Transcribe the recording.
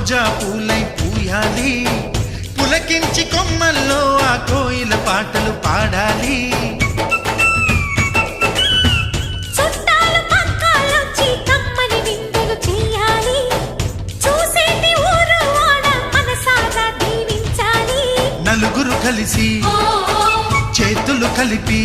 రోజా పూలై పూయాలి, పులకించి కొమ్మల్లో ఆ కోయిల పాటలు పాడాలి. నలుగురు కలిసి చేతులు కలిపి